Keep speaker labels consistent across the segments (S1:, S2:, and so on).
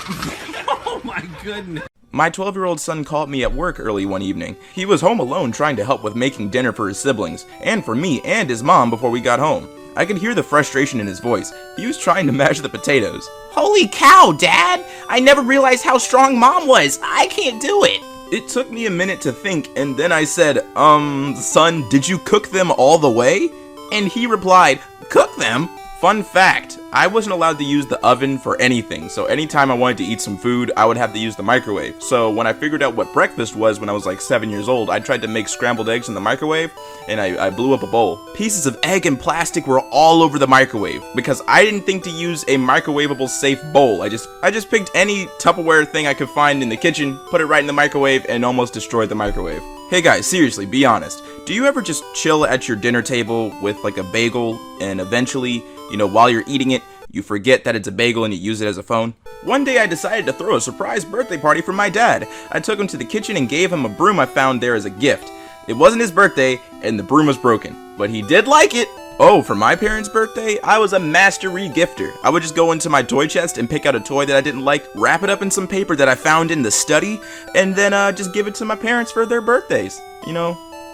S1: Oh my goodness.
S2: My 12-year-old son called me at work early one evening. He was home alone trying to help with making dinner for his siblings, and for me and his mom before we got home. I could hear the frustration in his voice. He was trying to mash the potatoes.
S3: Holy cow, Dad! I never realized how strong Mom was. I can't do it.
S2: It took me a minute to think, and then I said, son, did you cook them all the way? And he replied, cook them? Fun fact, I wasn't allowed to use the oven for anything, so anytime I wanted to eat some food, I would have to use the microwave. So when I figured out what breakfast was when I was like 7 years old, I tried to make scrambled eggs in the microwave, and I blew up a bowl. Pieces of egg and plastic were all over the microwave, because I didn't think to use a microwavable safe bowl. I just picked any Tupperware thing I could find in the kitchen, put it right in the microwave, and almost destroyed the microwave. Hey guys, seriously, be honest. Do you ever just chill at your dinner table with like a bagel, and eventually, while you're eating it, you forget that it's a bagel and you use it as a phone? One day I decided to throw a surprise birthday party for my dad. I took him to the kitchen and gave him a broom I found there as a gift. It wasn't his birthday, and the broom was broken, but he did like it. Oh, for my parents' birthday, I was a master re-gifter. I would just go into my toy chest and pick out a toy that I didn't like, wrap it up in some paper that I found in the study, and then just give it to my parents for their birthdays,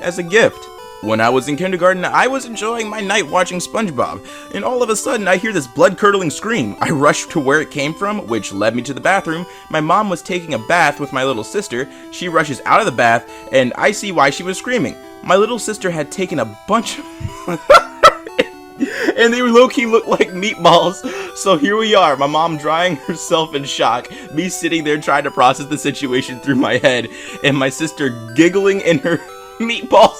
S2: as a gift. When I was in kindergarten, I was enjoying my night watching SpongeBob, and all of a sudden I hear this blood-curdling scream. I rushed to where it came from, which led me to the bathroom. My mom was taking a bath with my little sister. She rushes out of the bath, and I see why she was screaming. My little sister had taken a bunch of... and they low-key looked like meatballs. So here we are, my mom drying herself in shock, me sitting there trying to process the situation through my head, and my sister giggling in her meatballs.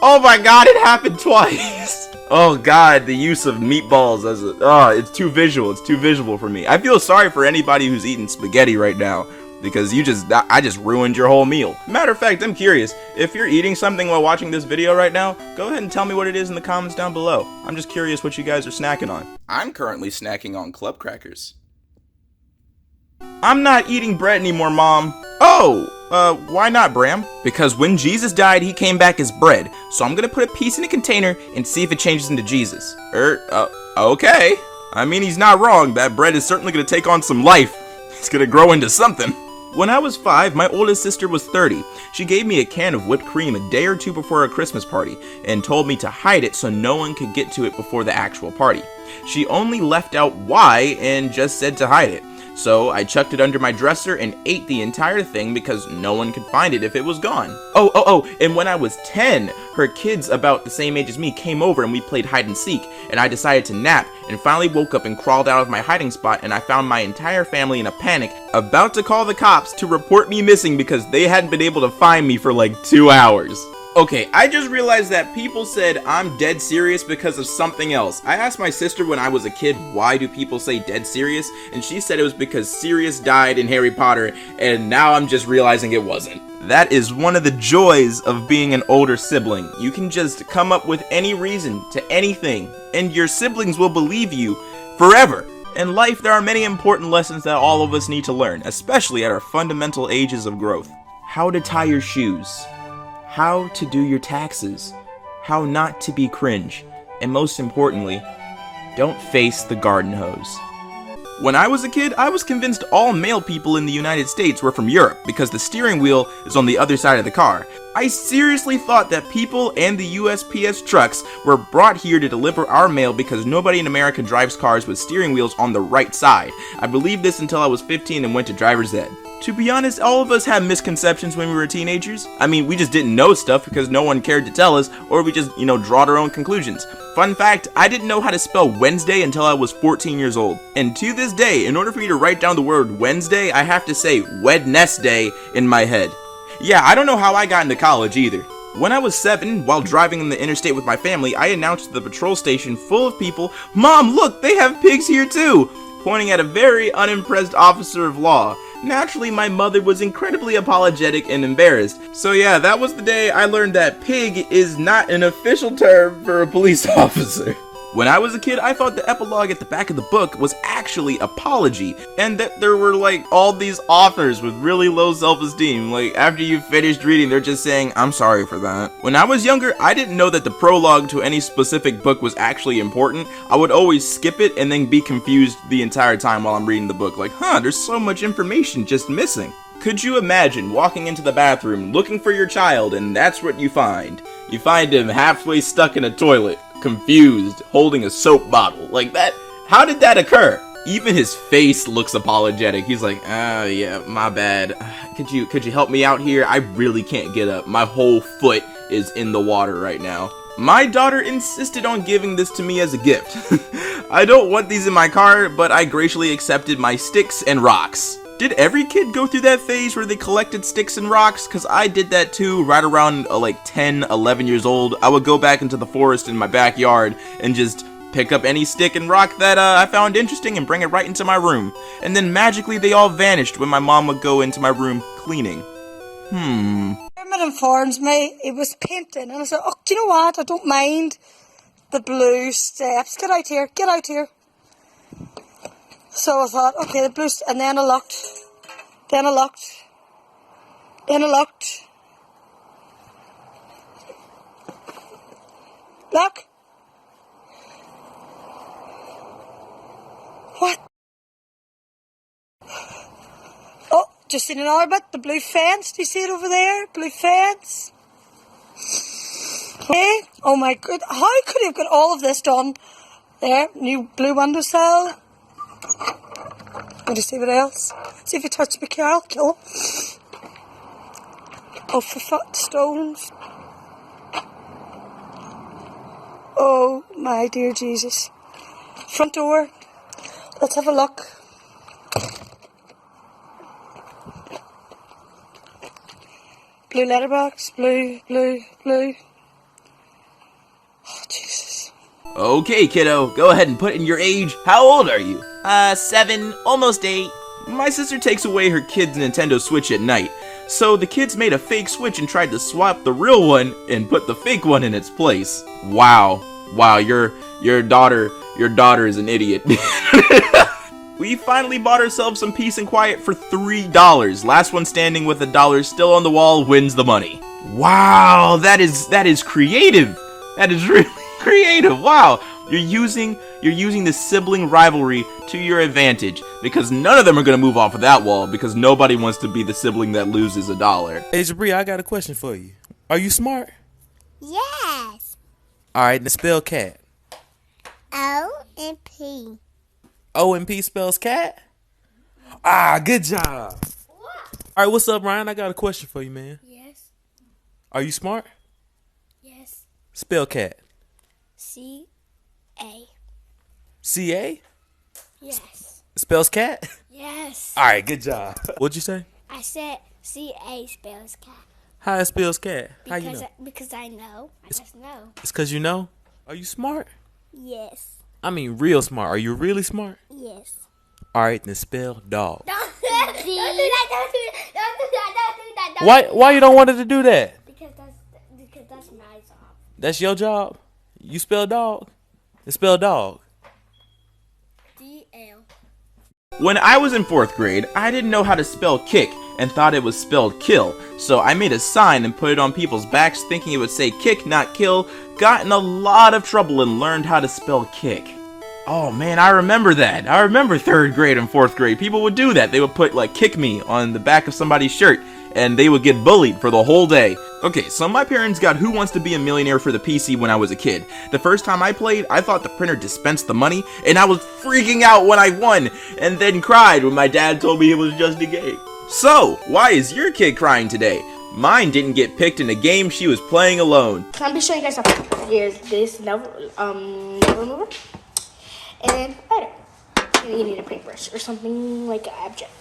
S2: Oh my god, it happened twice. Oh god, the use of meatballs as it's too visual for me. I feel sorry for anybody who's eating spaghetti right now, because I just ruined your whole meal. Matter of fact, I'm curious, if you're eating something while watching this video right now, go ahead and tell me what it is in the comments down below. I'm just curious what you guys are snacking on. I'm currently snacking on club crackers. I'm not eating bread anymore, Mom. Oh, why not, Bram? Because when Jesus died, he came back as bread. So I'm gonna put a piece in a container and see if it changes into Jesus. Okay. I mean, he's not wrong. That bread is certainly gonna take on some life. It's gonna grow into something. When I was 5, my oldest sister was 30. She gave me a can of whipped cream a day or two before a Christmas party and told me to hide it so no one could get to it before the actual party. She only left out why and just said to hide it. So I chucked it under my dresser and ate the entire thing because no one could find it if it was gone. And when I was 10, her kids about the same age as me came over and we played hide and seek, and I decided to nap and finally woke up and crawled out of my hiding spot, and I found my entire family in a panic, about to call the cops to report me missing because they hadn't been able to find me for like 2 hours. Okay, I just realized that people said I'm dead serious because of something else. I asked my sister when I was a kid, why do people say dead serious? And she said it was because Sirius died in Harry Potter, and now I'm just realizing it wasn't. That is one of the joys of being an older sibling. You can just come up with any reason to anything, and your siblings will believe you forever. In life, there are many important lessons that all of us need to learn, especially at our fundamental ages of growth. How to tie your shoes. How to do your taxes, how not to be cringe, and most importantly, don't face the garden hose. When I was a kid, I was convinced all male people in the United States were from Europe because the steering wheel is on the other side of the car. I seriously thought that people and the USPS trucks were brought here to deliver our mail because nobody in America drives cars with steering wheels on the right side. I believed this until I was 15 and went to driver's ed. To be honest, all of us had misconceptions when we were teenagers. I mean, we just didn't know stuff because no one cared to tell us, or we just, draw our own conclusions. Fun fact, I didn't know how to spell Wednesday until I was 14 years old. And to this day, in order for me to write down the word Wednesday, I have to say Wednesday in my head. Yeah, I don't know how I got into college either. When I was 7, while driving in the interstate with my family, I announced to the patrol station full of people, "Mom, look, they have pigs here too!" pointing at a very unimpressed officer of law. Naturally, my mother was incredibly apologetic and embarrassed. So yeah, that was the day I learned that pig is not an official term for a police officer. When I was a kid, I thought the epilogue at the back of the book was actually apology, and that there were like all these authors with really low self-esteem. Like after you finished reading, they're just saying, I'm sorry for that. When I was younger, I didn't know that the prologue to any specific book was actually important. I would always skip it and then be confused the entire time while I'm reading the book. Like, there's so much information just missing. Could you imagine walking into the bathroom looking for your child and that's what you find? You find him halfway stuck in a toilet, confused, holding a soap bottle. Like that, how did that occur? Even his face looks apologetic. He's like, yeah, my bad. Could you help me out here? I really can't get up. My whole foot is in the water right now. My daughter insisted on giving this to me as a gift. I don't want these in my car, but I graciously accepted my sticks and rocks. Did every kid go through that phase where they collected sticks and rocks? Cause I did that too, right around like 10, 11 years old. I would go back into the forest in my backyard and just pick up any stick and rock that I found interesting and bring it right into my room. And then magically they all vanished when my mom would go into my room cleaning.
S4: It informs me it was painting, and I said, oh, do you know what? I don't mind the blue steps. Get out here, get out here. So I thought, okay, the blue, and then I looked, then I looked, then I looked. Look. What? Oh, just in another bit, the blue fence. Do you see it over there? Blue fence. Okay. Oh my god, how could he have got all of this done? There, new blue windowsill. Want to see what else? See if he touches me, Carol. Kill him. Oh, for stones. Oh, my dear Jesus. Front door. Let's have a look. Blue letterbox. Blue. Oh, Jesus.
S2: Okay, kiddo, go ahead and put in your age. How old are you?
S3: 7, almost 8.
S2: My sister takes away her kid's Nintendo Switch at night, so the kids made a fake Switch and tried to swap the real one and put the fake one in its place. Wow, your daughter is an idiot. We finally bought ourselves some peace and quiet for $3. Last one standing with $1 still on the wall wins the money. Wow, that is creative. That is really creative. Wow. You're using the sibling rivalry to your advantage, because none of them are going to move off of that wall, because nobody wants to be the sibling that loses $1.
S5: Hey, Jabri, I got a question for you. Are you smart?
S6: Yes.
S5: All right, now spell cat.
S6: O-and-P.
S5: O and P spells cat? Ah, good job. All right, what's up, Ryan? I got a question for you, man.
S6: Yes.
S5: Are you smart?
S6: Yes.
S5: Spell cat.
S6: C-A.
S5: C-A?
S6: Yes.
S5: Spells cat?
S6: Yes.
S5: All right, good job. What'd you say?
S6: I said C-A spells cat.
S5: How it spells cat? How you know?
S6: Because I know. I just know.
S5: It's because you know? Are you smart?
S6: Yes.
S5: I mean real smart. Are you really smart?
S6: Yes.
S5: All right, then spell dog.
S6: Don't do that. Don't do that. Don't do that.
S5: Why you don't want it to do that?
S6: Because that's my job.
S5: That's your job? You spell dog? Then spell dog.
S6: D-L.
S2: When I was in 4th grade, I didn't know how to spell kick and thought it was spelled kill, so I made a sign and put it on people's backs thinking it would say kick, not kill. Got in a lot of trouble and learned how to spell kick. Oh man, I remember that. I remember 3rd grade and 4th grade. People would do that. They would put like kick me on the back of somebody's shirt and they would get bullied for the whole day. Okay, so my parents got Who Wants to Be a Millionaire for the PC when I was a kid. The first time I played, I thought the printer dispensed the money and I was freaking out when I won and then cried when my dad told me it was just a game. So, why is your kid crying today? Mine didn't get picked in a game she was playing alone.
S6: Let me show you guys something. Here's this never mover. And then lighter. And then you need a paintbrush or something like an object.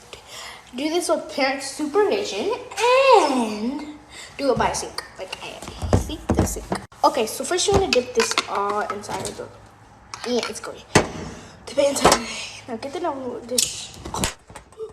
S6: Do this with parent supervision and do it by a sink, like I am. See the sink. Okay, so first you want to dip this all inside of the. Yeah, it's going. Dip it inside. Now get the dish.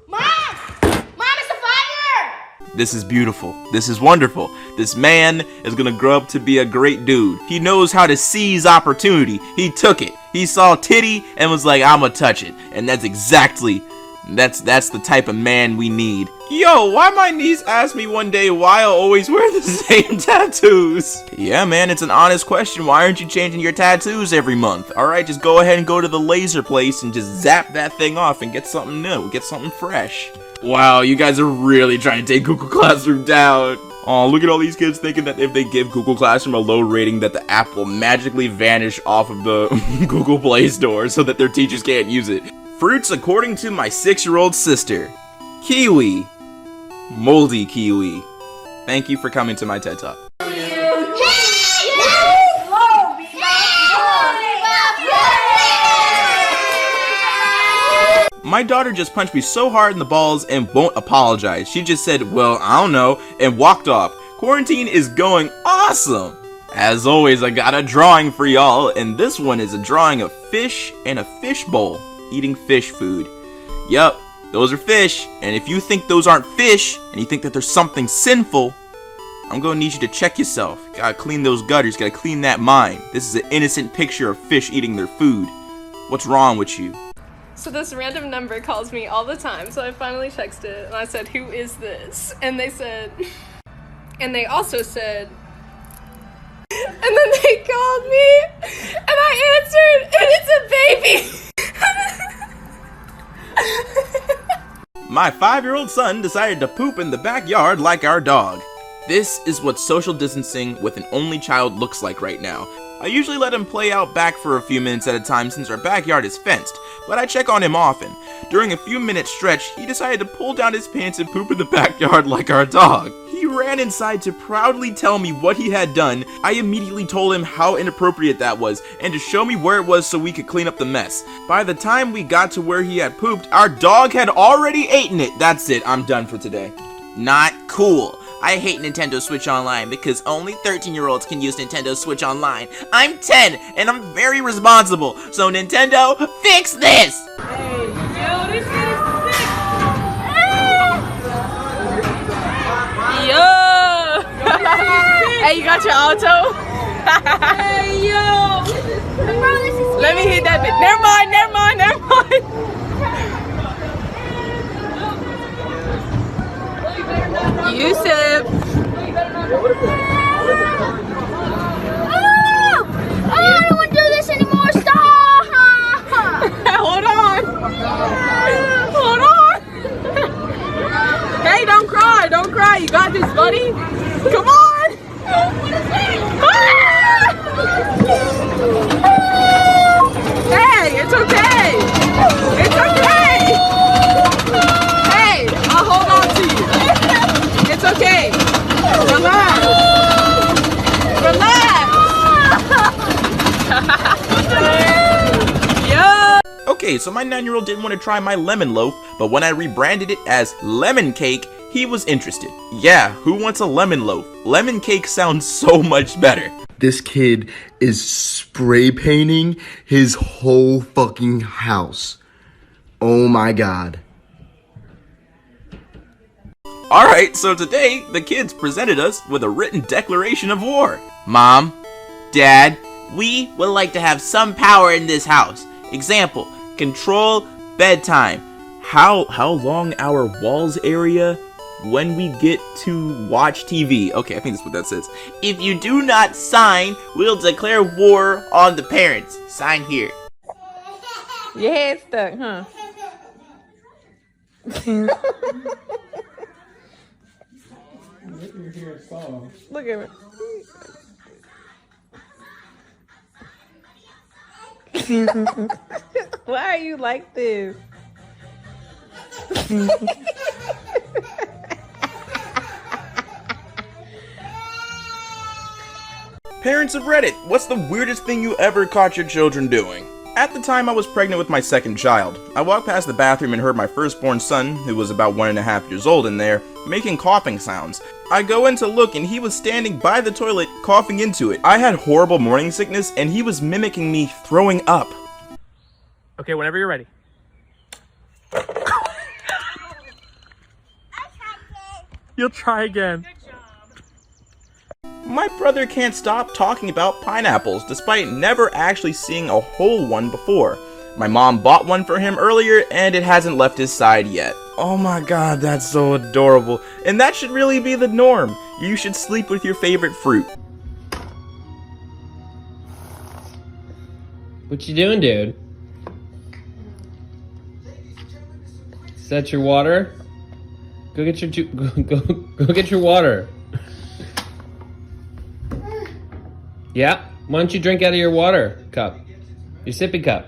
S6: Mom! Mom, it's a fire!
S2: This is beautiful. This is wonderful. This man is gonna grow up to be a great dude. He knows how to seize opportunity. He took it. He saw titty and was like, I'ma touch it. And that's the type of man we need. Yo, why my niece asked me one day why I always wear the same tattoos? Yeah, man, it's an honest question. Why aren't you changing your tattoos every month? Alright, just go ahead and go to the laser place and just zap that thing off and get something new. Get something fresh. Wow, you guys are really trying to take Google Classroom down. Oh, look at all these kids thinking that if they give Google Classroom a low rating that the app will magically vanish off of the Google Play Store so that their teachers can't use it. Fruits according to my 6-year-old sister. Kiwi. Moldy kiwi. Thank you for coming to my TED Talk. My daughter just punched me so hard in the balls and won't apologize. She just said, well, I don't know, and walked off. Quarantine is going awesome. As always, I got a drawing for y'all, and this one is a drawing of fish and a fish bowl eating fish food. Yup, those are fish, and if you think those aren't fish, and you think that there's something sinful, I'm gonna need you to check yourself. Gotta clean those gutters, gotta clean that mind. This is an innocent picture of fish eating their food. What's wrong with you?
S7: So this random number calls me all the time, so I finally texted it, and I said, who is this? And they said, and they also said, and then they called me, and I answered, and it's a baby!
S2: My 5-year-old son decided to poop in the backyard like our dog. This is what social distancing with an only child looks like right now. I usually let him play out back for a few minutes at a time since our backyard is fenced, but I check on him often. During a few-minute stretch, he decided to pull down his pants and poop in the backyard like our dog. He ran inside to proudly tell me what he had done. I immediately told him how inappropriate that was, and to show me where it was so we could clean up the mess. By the time we got to where he had pooped, our dog had already eaten it. That's it, I'm done for today.
S3: Not cool. I hate Nintendo Switch Online because only 13-year-olds can use Nintendo Switch Online. I'm 10 and I'm very responsible, so Nintendo, fix this!
S7: Hey, yo, this is sick! Yo! Hey, you got your auto? Hey, yo! Let me hit that bit. Never mind. Yusuf!
S6: Oh, I don't want to do this anymore. Stop!
S7: Hold on! Hey, don't cry. You got this, buddy. Come on! Hey, it's okay. Hey, I'll hold on to you. It's okay. Relax. Yo.
S2: Okay, so my 9-year-old didn't want to try my lemon loaf, but when I rebranded it as lemon cake, he was interested. Yeah, who wants a lemon loaf? Lemon cake sounds so much better.
S8: This kid is spray painting his whole fucking house. Oh my god.
S2: Alright, so today, the kids presented us with a written declaration of war.
S3: Mom, Dad, we would like to have some power in this house. Example, control bedtime.
S2: How long our walls area when we get to watch TV. Okay, I think that's what that says.
S3: If you do not sign, we'll declare war on the parents. Sign here.
S7: Your head stuck, huh? Look at me. Why are you like this?
S2: Parents of Reddit, what's the weirdest thing you ever caught your children doing? At the time I was pregnant with my second child. I walked past the bathroom and heard my firstborn son, who was about 1.5 years old in there, making coughing sounds. I go in to look and he was standing by the toilet coughing into it. I had horrible morning sickness and he was mimicking me throwing up.
S5: Okay, whenever you're ready. You'll try again.
S2: My brother can't stop talking about pineapples despite never actually seeing a whole one before. My mom bought one for him earlier and it hasn't left his side yet. Oh my god, that's so adorable. And that should really be the norm. You should sleep with your favorite fruit.
S9: What you doing, dude? Is that your water? Go get your go get your water. Yeah. Why don't you drink out of your water cup? Your sippy cup.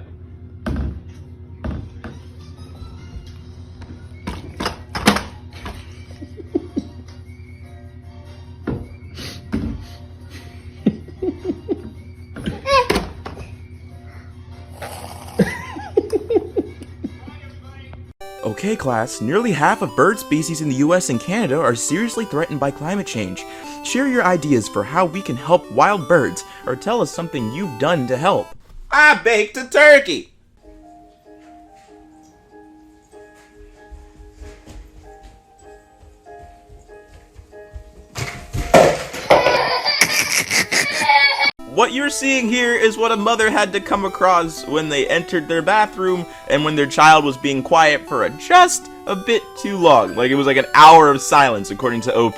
S2: Okay class, nearly half of bird species in the US and Canada are seriously threatened by climate change. Share your ideas for how we can help wild birds, or tell us something you've done to help.
S3: I baked a turkey.
S2: What you're seeing here is what a mother had to come across when they entered their bathroom and when their child was being quiet for just a bit too long. Like, it was like an hour of silence, according to OP.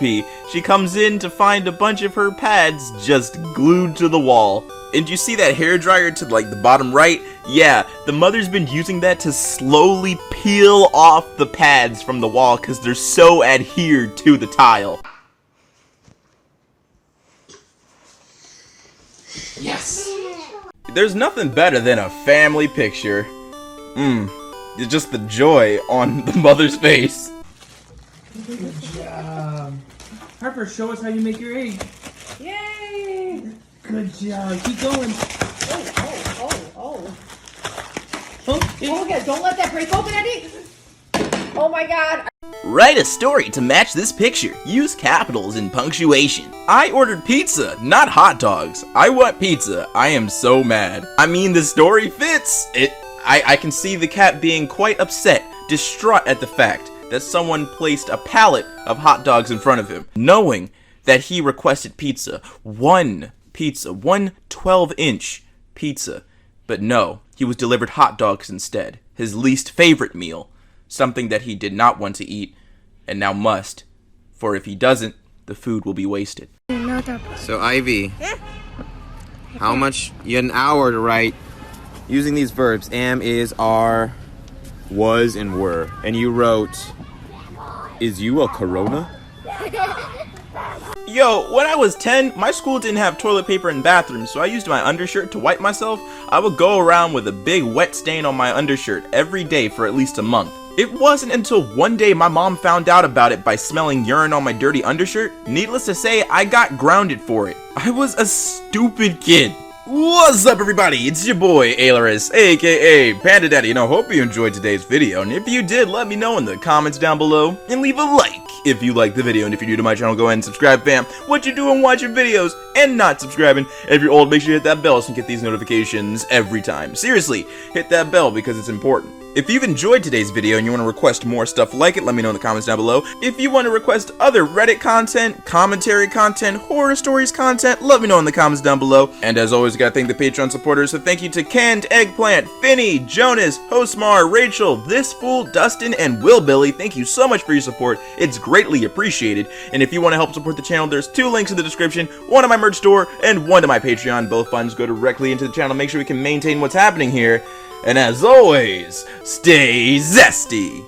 S2: She comes in to find a bunch of her pads just glued to the wall. And you see that hairdryer to, like, the bottom right? Yeah, the mother's been using that to slowly peel off the pads from the wall because they're so adhered to the tile.
S3: Yes.
S2: There's nothing better than a family picture. It's just the joy on the mother's face.
S5: Good job. Harper, show us how you make your egg.
S7: Yay!
S5: Good job. Keep going.
S7: Oh, yeah, don't let that break open, Eddie! Oh my god!
S3: Write a story to match this picture. Use capitals and punctuation.
S2: I ordered pizza, not hot dogs. I want pizza. I am so mad. I mean, the story fits. I can see the cat being quite upset, distraught at the fact that someone placed a pallet of hot dogs in front of him, knowing that he requested pizza. One 12-inch pizza. But no, he was delivered hot dogs instead. His least favorite meal. Something that he did not want to eat, and now must. For if he doesn't, the food will be wasted.
S10: So Ivy, how much? You had an hour to write using these verbs: am, is, are, was, and were. And you wrote, is you a corona?
S2: Yo, when I was 10, my school didn't have toilet paper in bathrooms, so I used my undershirt to wipe myself. I would go around with a big wet stain on my undershirt every day for at least a month. It wasn't until one day my mom found out about it by smelling urine on my dirty undershirt. Needless to say, I got grounded for it. I was a stupid kid. What's up, everybody? It's your boy Ailurus, aka Panda Daddy, and I hope you enjoyed today's video. And if you did, let me know in the comments down below, and leave a like if you liked the video. And if you're new to my channel, go ahead and subscribe, fam. What you doing watching videos and not subscribing? If you're old, make sure you hit that bell so you can get these notifications every time. Seriously, hit that bell because it's important. If you've enjoyed today's video and you want to request more stuff like it, let me know in the comments down below. If you want to request other Reddit content, commentary content, horror stories content, let me know in the comments down below. And as always, gotta thank the Patreon supporters, so thank you to Canned Eggplant, Finny, Jonas, Hostmar, Rachel, This Fool, Dustin, and Will Billy. Thank you so much for your support. It's greatly appreciated. And if you want to help support the channel, there's 2 links in the description, one to my merch store and one to my Patreon. Both funds go directly into the channel. Make sure we can maintain what's happening here. And as always, stay zesty!